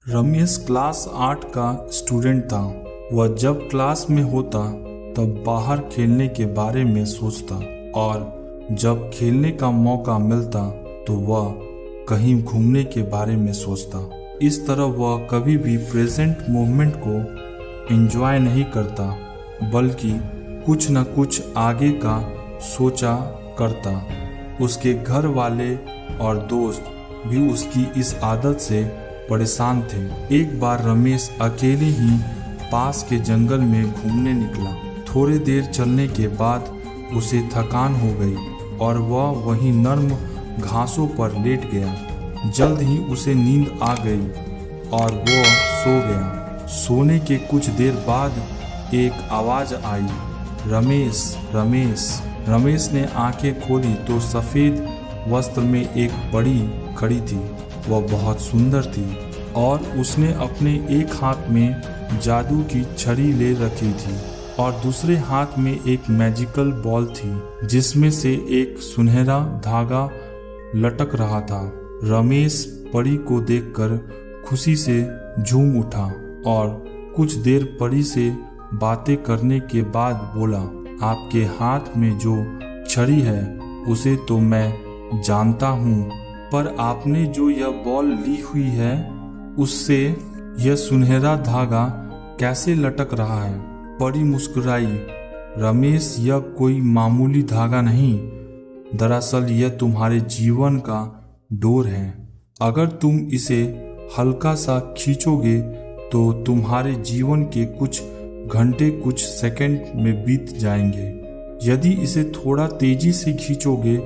Ramesh class 8 का student था। वह जब क्लास में होता तब बाहर खेलने के बारे में सोचता और जब खेलने का मौका मिलता तो वह कहीं घूमने के बारे में सोचता। इस तरह वह कभी भी प्रेजेंट मोमेंट को एंजॉय नहीं करता बल्कि कुछ न कुछ आगे का सोचा करता। उसके घर वाले और दोस्त भी उसकी इस आदत से परेशान थे। एक बार रमेश अकेले ही पास के जंगल में घूमने निकला। थोड़ी देर चलने के बाद उसे थकान हो गई और वह वहीं नर्म घासों पर लेट गया। जल्द ही उसे नींद आ गई और वह सो गया। सोने के कुछ देर बाद एक आवाज आई, रमेश रमेश। रमेश ने आंखें खोली तो सफेद वस्त्र में एक बड़ी खड़ी थी। वह बहुत सुंदर थी और उसने अपने एक हाथ में जादू की छड़ी ले रखी थी और दूसरे हाथ में एक मैजिकल बॉल थी जिसमें से एक सुनहरा धागा लटक रहा था। रमेश परी को देखकर खुशी से झूम उठा और कुछ देर परी से बातें करने के बाद बोला, आपके हाथ में जो छड़ी है उसे तो मैं जानता हूँ, पर आपने जो यह बॉल ली हुई है उससे यह सुनहरा धागा कैसे लटक रहा है? परी मुस्कुराई, रमेश यह कोई मामूली धागा नहीं, दरअसल यह तुम्हारे जीवन का डोर है। अगर तुम इसे हल्का सा खींचोगे तो तुम्हारे जीवन के कुछ घंटे कुछ सेकंड में बीत जाएंगे। यदि इसे थोड़ा तेजी से खींचोगे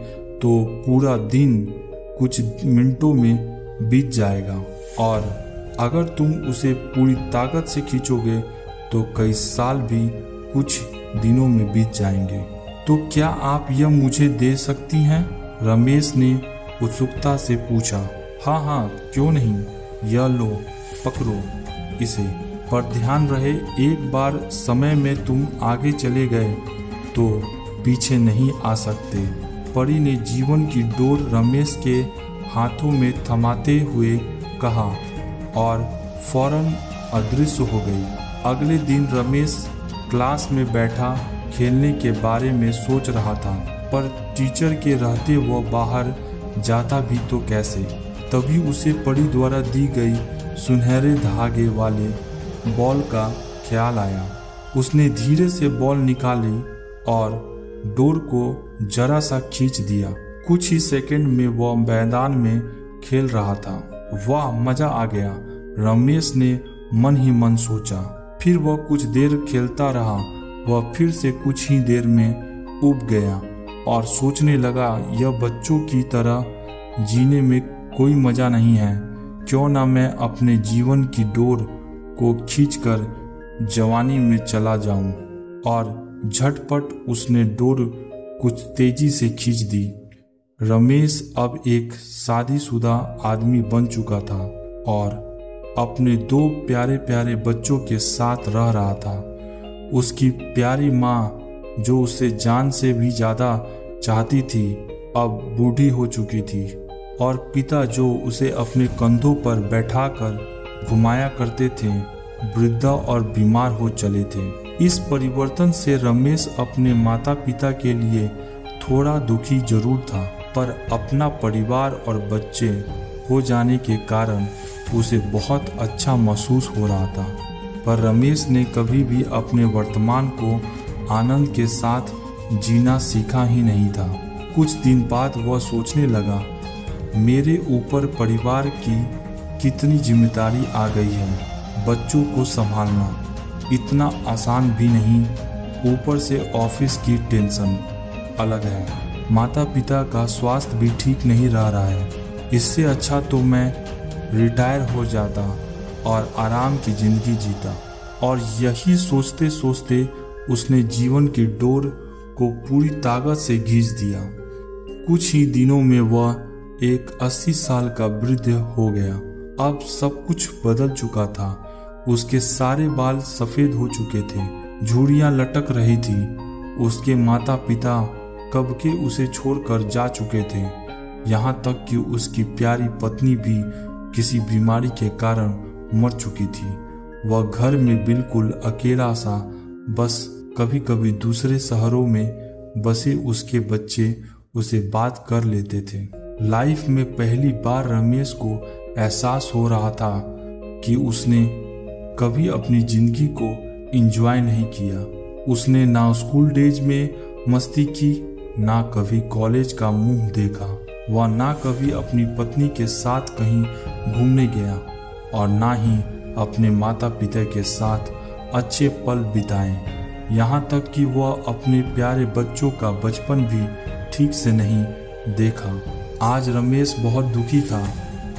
तो पूरा दिन कुछ मिनटों में बीत जाएगा और अगर तुम उसे पूरी ताकत से खींचोगे तो कई साल भी कुछ दिनों में बीत जाएंगे। तो क्या आप यह मुझे दे सकती हैं? रमेश ने उत्सुकता से पूछा। हाँ, क्यों नहीं, यह लो, पकड़ो इसे। पर ध्यान रहे, एक बार समय में तुम आगे चले गए तो पीछे नहीं आ सकते। परी ने जीवन की डोर रमेश के हाथों में थमाते हुए कहा और फौरन अदृश्य हो गई। अगले दिन रमेश क्लास में बैठा खेलने के बारे में सोच रहा था, पर टीचर के रहते वह बाहर जाता भी तो कैसे। तभी उसे परी द्वारा दी गई सुनहरे धागे वाले बॉल का ख्याल आया। उसने धीरे से बॉल निकाली और डोर को जरा सा खींच दिया। कुछ ही सेकंड में वह मैदान में खेल रहा था। वाह, मजा आ गया, रमेश ने मन ही मन सोचा। फिर वह कुछ देर खेलता रहा। वह फिर से कुछ ही देर में उब गया और सोचने लगा, यह बच्चों की तरह जीने में कोई मजा नहीं है। क्यों ना मैं अपने जीवन की डोर को खींचकर जवानी में चला जाऊं। और झटपट उसने डोर कुछ तेजी से खींच दी। रमेश अब एक शादीशुदा आदमी बन चुका था और अपने दो प्यारे प्यारे बच्चों के साथ रह रहा था। उसकी प्यारी माँ, जो उसे जान से भी ज्यादा चाहती थी, अब बूढ़ी हो चुकी थी और पिता, जो उसे अपने कंधों पर बैठाकर घुमाया करते थे, वृद्धा और बीमार हो चले थे। इस परिवर्तन से रमेश अपने माता पिता के लिए थोड़ा दुखी जरूर था, पर अपना परिवार और बच्चे हो जाने के कारण उसे बहुत अच्छा महसूस हो रहा था। पर रमेश ने कभी भी अपने वर्तमान को आनंद के साथ जीना सीखा ही नहीं था। कुछ दिन बाद वह सोचने लगा, मेरे ऊपर परिवार की कितनी जिम्मेदारी आ गई है। बच्चों को संभालना इतना आसान भी नहीं, ऊपर से ऑफिस की टेंशन अलग है। माता पिता का स्वास्थ्य भी ठीक नहीं रहा है। इससे अच्छा तो मैं रिटायर हो जाता और आराम की जिंदगी जीता। और यही सोचते सोचते उसने जीवन की डोर को पूरी ताकत से खींच दिया। कुछ ही दिनों में वह एक 80 साल का वृद्ध हो गया। अब सब कुछ बदल चुका था। उसके सारे बाल सफेद हो चुके थे, झुर्रियां लटक रही थी। उसके माता पिता कब के उसे छोड़कर जा चुके थे। यहाँ तक कि उसकी प्यारी पत्नी भी किसी बीमारी के कारण मर चुकी थी। वह घर में बिल्कुल अकेला सा, बस कभी कभी दूसरे शहरों में बसे उसके बच्चे उसे बात कर लेते थे। लाइफ में पहली बार रमेश को एहसास हो रहा था कि उसने कभी अपनी जिंदगी को एंजॉय नहीं किया। उसने ना स्कूल डेज में मस्ती की, ना कभी कॉलेज का मुंह देखा, वह ना कभी अपनी पत्नी के साथ कहीं घूमने गया और ना ही अपने माता पिता के साथ अच्छे पल बिताए। यहाँ तक कि वह अपने प्यारे बच्चों का बचपन भी ठीक से नहीं देखा। आज रमेश बहुत दुखी था।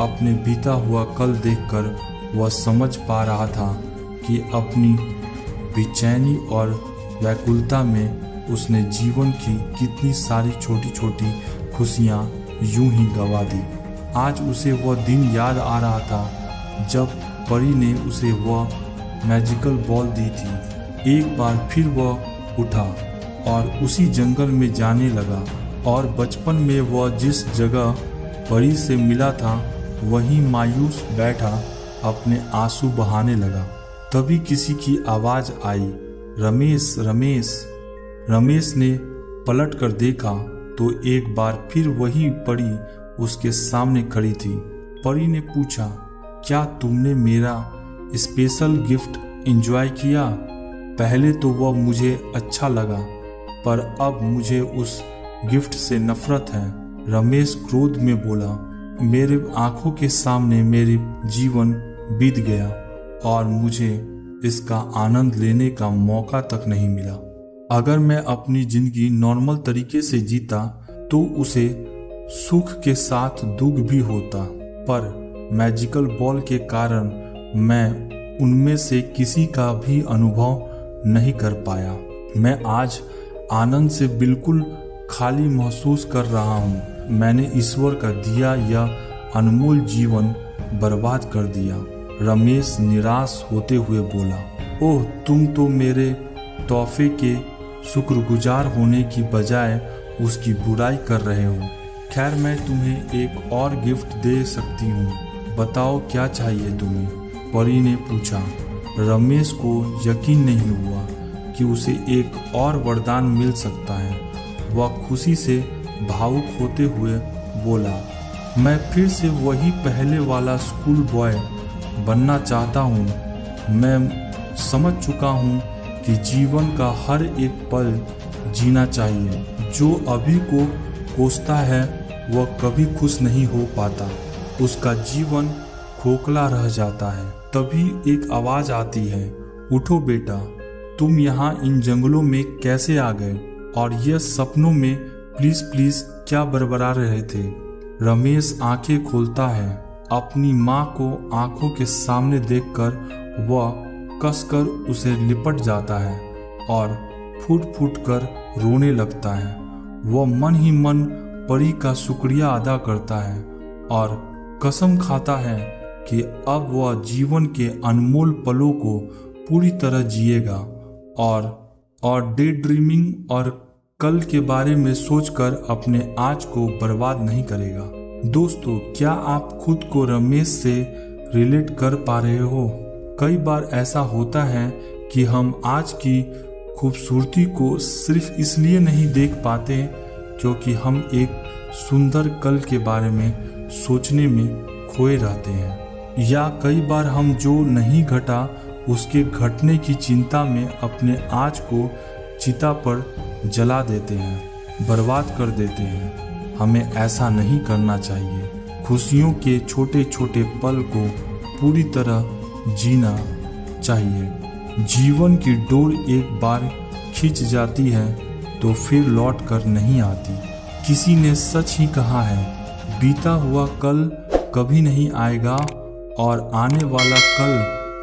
अपने बीता हुआ कल देखकर वह समझ पा रहा था कि अपनी बेचैनी और व्याकुलता में उसने जीवन की कितनी सारी छोटी छोटी खुशियाँ यूं ही गंवा दी। आज उसे वह दिन याद आ रहा था जब परी ने उसे वह मैजिकल बॉल दी थी। एक बार फिर वह उठा और उसी जंगल में जाने लगा और बचपन में वह जिस जगह परी से मिला था वहीं मायूस बैठा अपने आंसू बहाने लगा। तभी किसी की आवाज आई, रमेश रमेश। रमेश ने पलट कर देखा तो एक बार फिर वही परी उसके सामने खड़ी थी। परी ने पूछा, क्या तुमने मेरा स्पेशल गिफ्ट एंजॉय किया? पहले तो वह मुझे अच्छा लगा, पर अब मुझे उस गिफ्ट से नफरत है। रमेश क्रोध में बोला, मेरे आंखों के सामने मेरी जीवन बीत गया और मुझे इसका आनंद लेने का मौका तक नहीं मिला। अगर मैं अपनी जिंदगी नॉर्मल तरीके से जीता तो उसे सुख के साथ दुख भी होता, पर मैजिकल बॉल के कारण मैं उनमें से किसी का भी अनुभव नहीं कर पाया। मैं आज आनंद से बिल्कुल खाली महसूस कर रहा हूँ। मैंने ईश्वर का दिया यह अनमोल जीवन बर्बाद कर दिया। रमेश निराश होते हुए बोला, ओह, तुम तो मेरे तोहफे के शुक्रगुजार होने की बजाय उसकी बुराई कर रहे हो। खैर, मैं तुम्हें एक और गिफ्ट दे सकती हूँ, बताओ क्या चाहिए तुम्हें? परी ने पूछा। रमेश को यकीन नहीं हुआ कि उसे एक और वरदान मिल सकता है। वह खुशी से भावुक होते हुए बोला, मैं फिर से वही पहले वाला स्कूल बॉय बनना चाहता हूँ। मैं समझ चुका हूँ कि जीवन का हर एक पल जीना चाहिए। जो अभी को कोसता है वह कभी खुश नहीं हो पाता, उसका जीवन खोखला रह जाता है। तभी एक आवाज आती है, उठो बेटा, तुम यहाँ इन जंगलों में कैसे आ गए और यह सपनों में प्लीज प्लीज क्या बरबरा रहे थे? रमेश आंखें खोलता है। अपनी माँ को आंखों के सामने देखकर वह कसकर उसे लिपट जाता है और फूट फूट कर रोने लगता है। वह मन ही मन परी का शुक्रिया अदा करता है और कसम खाता है कि अब वह जीवन के अनमोल पलों को पूरी तरह जिएगा और डे ड्रीमिंग और कल के बारे में सोचकर अपने आज को बर्बाद नहीं करेगा। दोस्तों, क्या आप खुद को रमेश से रिलेट कर पा रहे हो? कई बार ऐसा होता है कि हम आज की खूबसूरती को सिर्फ इसलिए नहीं देख पाते क्योंकि हम एक सुंदर कल के बारे में सोचने में खोए रहते हैं, या कई बार हम जो नहीं घटा उसके घटने की चिंता में अपने आज को चिता पर जला देते हैं, बर्बाद कर देते हैं। हमें ऐसा नहीं करना चाहिए। खुशियों के छोटे छोटे पल को पूरी तरह जीना चाहिए। जीवन की डोर एक बार खिंच जाती है तो फिर लौट कर नहीं आती। किसी ने सच ही कहा है, बीता हुआ कल कभी नहीं आएगा और आने वाला कल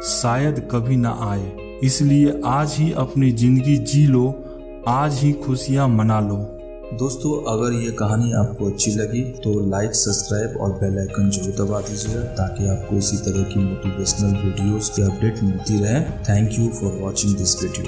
शायद कभी ना आए। इसलिए आज ही अपनी जिंदगी जी लो, आज ही खुशियां मना लो। दोस्तों, अगर ये कहानी आपको अच्छी लगी तो लाइक, सब्सक्राइब और बेल आइकन जरूर दबा दीजिएगा ताकि आपको इसी तरह की मोटिवेशनल वीडियोस की अपडेट मिलती रहे। Thank you for watching this video.